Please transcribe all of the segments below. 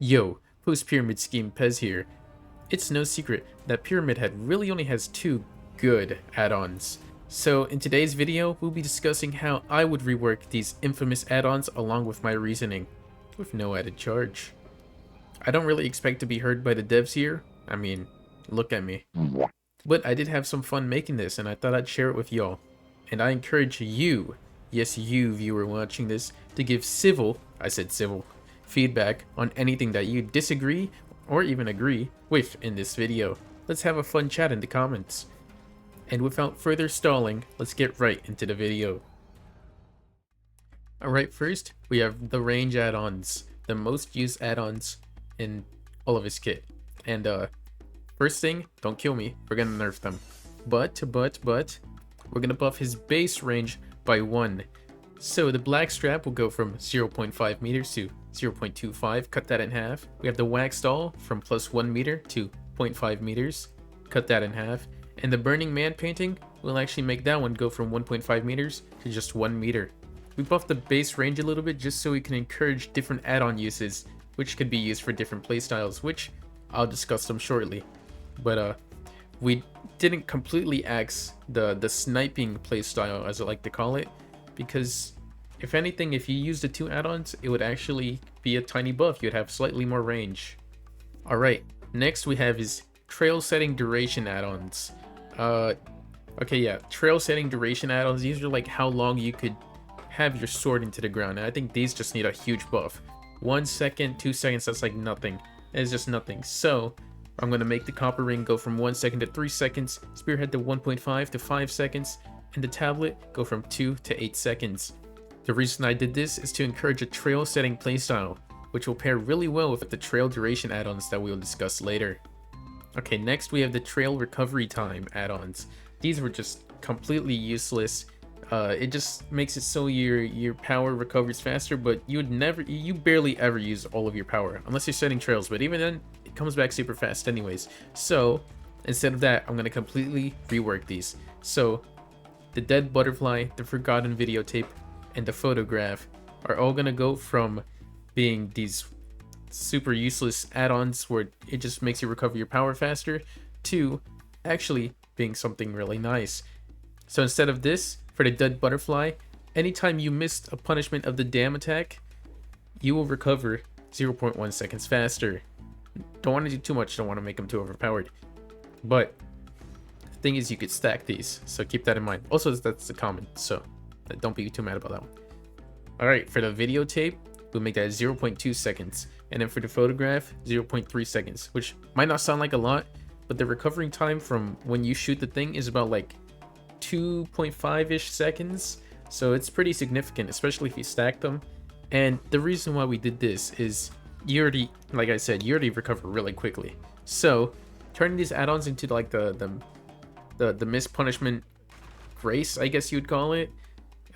Yo, post-pyramid scheme Pez here. It's no secret that Pyramid Head really only has two good add-ons. So in today's video, we'll be discussing how I would rework these infamous add-ons along with my reasoning, with no added charge. I don't really expect to be heard by the devs here. I mean, look at me. But I did have some fun making this and I thought I'd share it with y'all. And I encourage you, yes you viewer watching this, to give I said civil, feedback on anything that you disagree or even agree with in this video. Let's have a fun chat in the comments. And without further stalling, let's get right into the video. Alright, first we have the range add-ons, the most used add-ons in all of his kit. And first thing, don't kill me, we're gonna nerf them. But we're gonna buff his base range by 1. So the black strap will go from 0.5 meters to 0.25, cut that in half. We have the wax doll from plus 1 meter to 0.5 meters, cut that in half. And the Burning Man painting will actually make that one go from 1.5 meters to just 1 meter. We buffed the base range a little bit just so we can encourage different add-on uses, which could be used for different playstyles, which I'll discuss them shortly. But we didn't completely axe the sniping playstyle, as I like to call it, because if anything, if you use the two add-ons, it would actually be a tiny buff. You'd have slightly more range. Alright, next we have his trail setting duration add-ons. Okay, yeah, trail setting duration add-ons, these are like how long you could have your sword into the ground, and I think these just need a huge buff. 1 second, 2 seconds, that's like nothing. It's just nothing. So I'm going to make the copper ring go from 1 second to 3 seconds, spearhead to 1.5 to 5 seconds, and the tablet go from 2 to 8 seconds. The reason I did this is to encourage a trail setting playstyle, which will pair really well with the trail duration add-ons that we will discuss later. Okay, next we have the trail recovery time add-ons. These were just completely useless. It just makes it so your power recovers faster, but you barely ever use all of your power unless you're setting trails, but even then it comes back super fast anyways. So instead of that, I'm going to completely rework these. So the dead butterfly, the forgotten videotape, and the photograph are all going to go from being these super useless add-ons where it just makes you recover your power faster to actually being something really nice. So instead of this, for the dead butterfly, anytime you missed a punishment of the dam attack, you will recover 0.1 seconds faster. Don't want to do too much, don't want to make them too overpowered. But the thing is, you could stack these, so keep that in mind. Also, that's a common, so don't be too mad about that one. Alright, for the videotape, we'll make that 0.2 seconds. And then for the photograph, 0.3 seconds, which might not sound like a lot, but the recovering time from when you shoot the thing is about like 2.5-ish seconds. So it's pretty significant, especially if you stack them. And the reason why we did this is like I said, you already recover really quickly. So turning these add-ons into like the missed punishment grace, I guess you'd call it,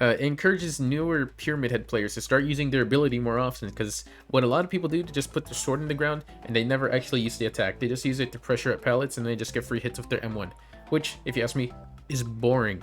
encourages newer Pyramid Head players to start using their ability more often, because what a lot of people do to just put their sword in the ground and they never actually use the attack. They just use it to pressure at pallets and they just get free hits with their M1, which, if you ask me, is boring.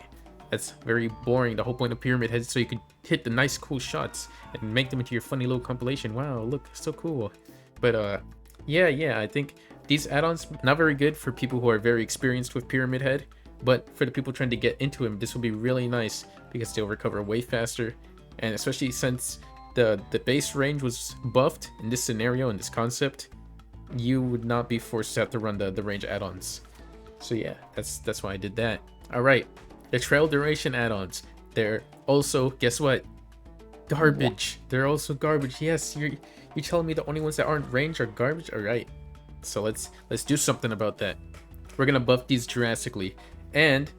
That's very boring. The whole point of Pyramid Head is so you could hit the nice cool shots and make them into your funny little compilation. Wow, look, so cool. But yeah, I think these add-ons not very good for people who are very experienced with Pyramid Head, but for the people trying to get into him, this will be really nice because they'll recover way faster. And especially since the base range was buffed in this scenario, in this concept, you would not be forced to have to run the range add-ons. So yeah, that's why I did that. Alright, the trail duration add-ons, they're also, guess what? Garbage. They're also garbage. Yes, you're telling me the only ones that aren't range are garbage? Alright, so let's do something about that. We're gonna buff these drastically. And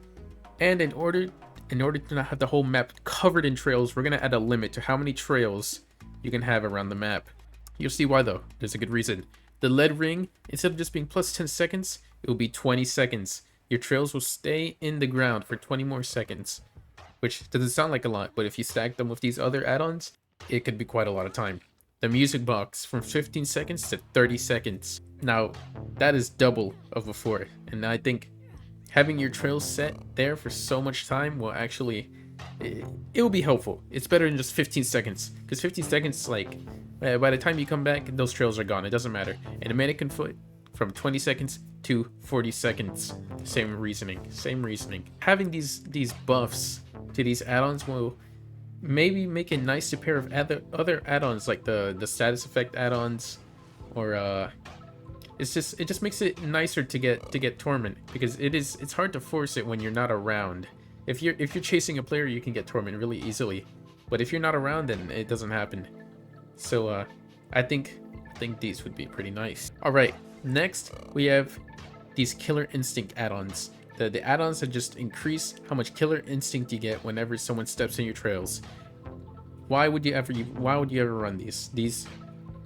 in order to not have the whole map covered in trails, we're gonna add a limit to how many trails you can have around the map. You'll see why though. There's a good reason. The lead ring, instead of just being plus 10 seconds, it will be 20 seconds. Your trails will stay in the ground for 20 more seconds, which doesn't sound like a lot, but if you stack them with these other add-ons, it could be quite a lot of time. The music box, from 15 seconds to 30 seconds. Now, that is double of before, and I think having your trails set there for so much time will actually, it will be helpful. It's better than just 15 seconds, because 15 seconds, like, By the time you come back, those trails are gone. It doesn't matter. And a mannequin foot from 20 seconds to 40 seconds. Same reasoning. Same reasoning. Having these buffs to these add-ons will maybe make it nice to pair of other add-ons like the status effect add-ons, or it just makes it nicer to get torment, because it's hard to force it when you're not around. If you're chasing a player, you can get torment really easily, but if you're not around, then it doesn't happen. So I think these would be pretty nice. All right, next we have these killer instinct add-ons. The add-ons that just increase how much killer instinct you get whenever someone steps in your trails. Why would you ever run these?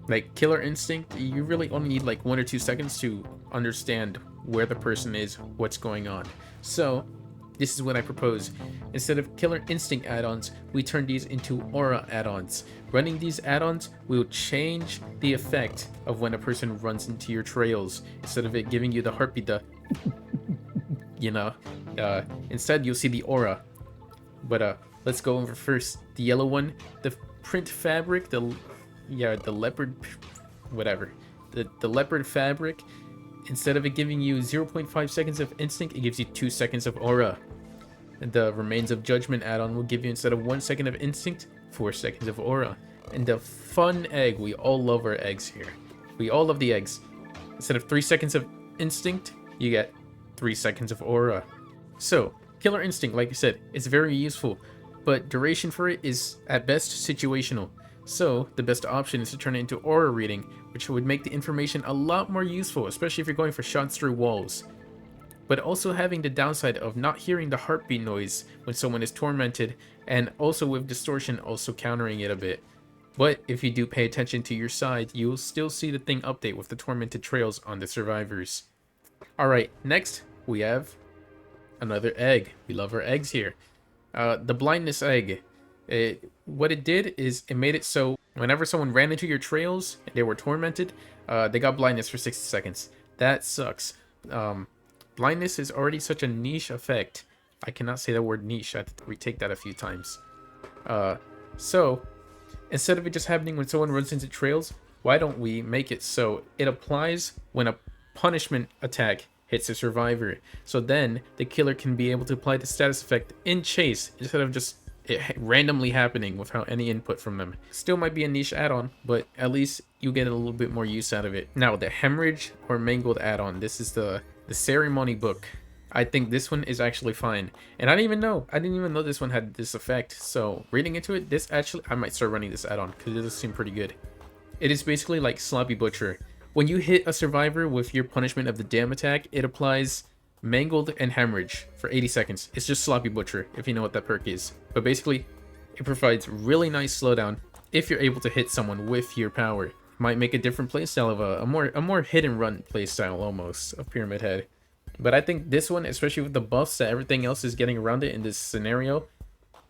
Like killer instinct, you really only need like 1 or 2 seconds to understand where the person is, what's going on. So this is what I propose. Instead of killer instinct add-ons, we turn these into aura add-ons. Running these add-ons will change the effect of when a person runs into your trails. Instead of it giving you the heartbeat, you know, instead you'll see the aura. But let's go over first the yellow one, the print fabric, the leopard, whatever, the leopard fabric. Instead of it giving you 0.5 seconds of instinct, it gives you 2 seconds of aura. And the remains of judgment add-on will give you, instead of 1 second of instinct, 4 seconds of aura. And the fun egg, we all love our eggs here. We all love the eggs. Instead of 3 seconds of instinct, you get 3 seconds of aura. So killer instinct, like I said, it's very useful, but duration for it is at best situational. So the best option is to turn it into aura reading, which would make the information a lot more useful, especially if you're going for shots through walls. But also having the downside of not hearing the heartbeat noise when someone is tormented, and also with distortion also countering it a bit. But if you do pay attention to your side, you will still see the thing update with the tormented trails on the survivors. Alright, next we have another egg. We love our eggs here. The Blindness Egg. What it did is it made it so whenever someone ran into your trails and they were tormented, they got blindness for 60 seconds. That sucks. Blindness is already such a niche effect. I cannot say the word niche. I have to retake that a few times. So instead of it just happening when someone runs into trails, why don't we make it so it applies when a punishment attack hits a survivor? So then the killer can be able to apply the status effect in chase instead of just it randomly happening without any input from them. Still might be a niche add-on, but at least you get a little bit more use out of it. Now the Hemorrhage or Mangled add-on. This is the ceremony book. I think this one is actually fine, and I didn't even know this one had this effect. So reading into it, this actually, I might start running this add-on because it does seem pretty good. It is basically like Sloppy Butcher. When you hit a survivor with your punishment of the damn attack, it applies Mangled and Hemorrhage for 80 seconds. It's just Sloppy Butcher, if you know what that perk is. But basically, it provides really nice slowdown if you're able to hit someone with your power. Might make a different playstyle of a more hit and run playstyle almost of Pyramid Head. But I think this one, especially with the buffs that everything else is getting around it in this scenario,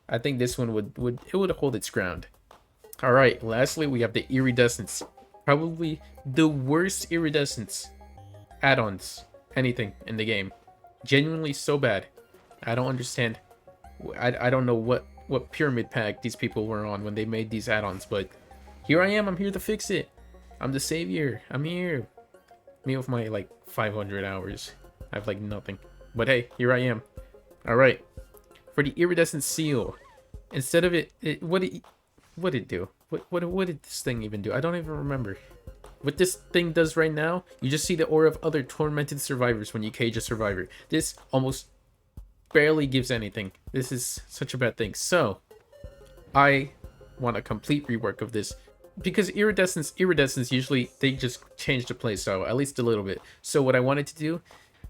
I think this one would hold its ground. Alright, lastly we have the Iridescence. Probably the worst Iridescence add-ons anything in the game. Genuinely so bad. I don't understand. I don't know what pyramid pack these people were on when they made these add-ons, but here I am. I'm here to fix it. I'm the savior. I'm here. Me with my like 500 hours. I have like nothing. But hey, here I am. Alright. For the Iridescent Seal, instead of what did it do? What did this thing even do? I don't even remember. What this thing does right now, you just see the aura of other tormented survivors when you cage a survivor. This almost barely gives anything. This is such a bad thing. So I want a complete rework of this, because Iridescence usually they just change the playstyle at least a little bit. So what I wanted to do,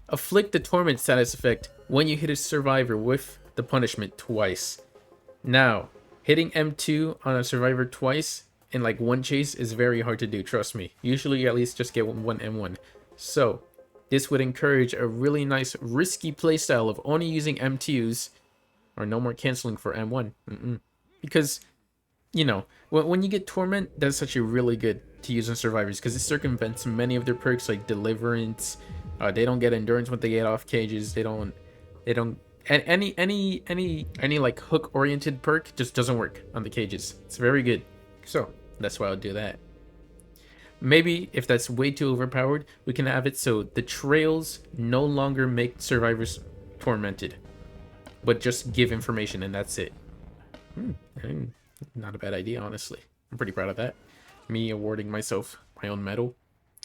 afflict the torment status effect when you hit a survivor with the punishment twice. Now hitting M2 on a survivor twice in like one chase is very hard to do, trust me. Usually you at least just get one M1. So this would encourage a really nice risky playstyle of only using M2s, or no more canceling for M1. Because, you know, when you get Torment, that's actually really good to use on survivors because it circumvents many of their perks like Deliverance. They don't get Endurance when they get off cages. They don't any like hook oriented perk just doesn't work on the cages. It's very good. So that's why I'll do that. Maybe if that's way too overpowered, we can have it so the trails no longer make survivors tormented, but just give information and that's it. Not a bad idea, honestly. I'm pretty proud of that. Me awarding myself my own medal.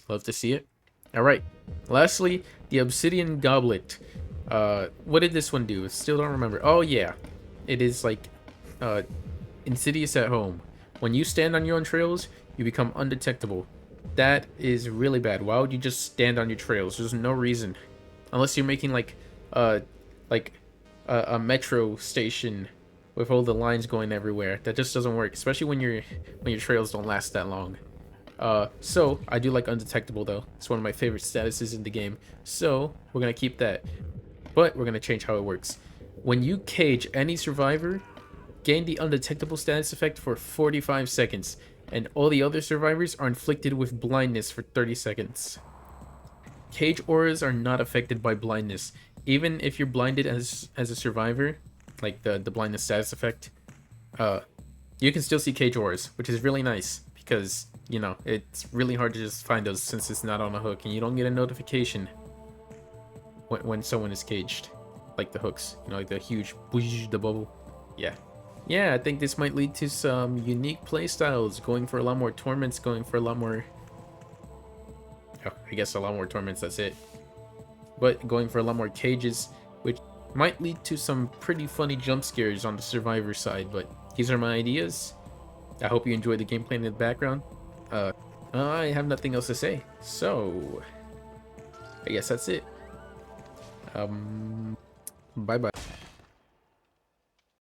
Love to see it. Alright, lastly, the obsidian goblet. What did this one do? Still don't remember. Oh yeah, it is like insidious at home. When you stand on your own trails, you become undetectable. That is really bad. Why would you just stand on your trails? There's no reason. Unless you're making like a metro station with all the lines going everywhere. That just doesn't work, especially when your trails don't last that long. So I do like undetectable though. It's one of my favorite statuses in the game. So we're gonna keep that. But we're gonna change how it works. When you cage any survivor, gain the undetectable status effect for 45 seconds, and all the other survivors are inflicted with blindness for 30 seconds. Cage auras are not affected by blindness. Even if you're blinded as a survivor, like the blindness status effect, you can still see cage auras, which is really nice because, you know, it's really hard to just find those since it's not on a hook and you don't get a notification when someone is caged, like the hooks, you know, like the huge whoosh, the bubble. Yeah, I think this might lead to some unique playstyles, going for a lot more torments, going for a lot more, oh, I guess a lot more torments, that's it, but going for a lot more cages, which might lead to some pretty funny jump scares on the survivor side. But these are my ideas. I hope you enjoyed the gameplay in the background. I have nothing else to say, so I guess that's it. Bye bye.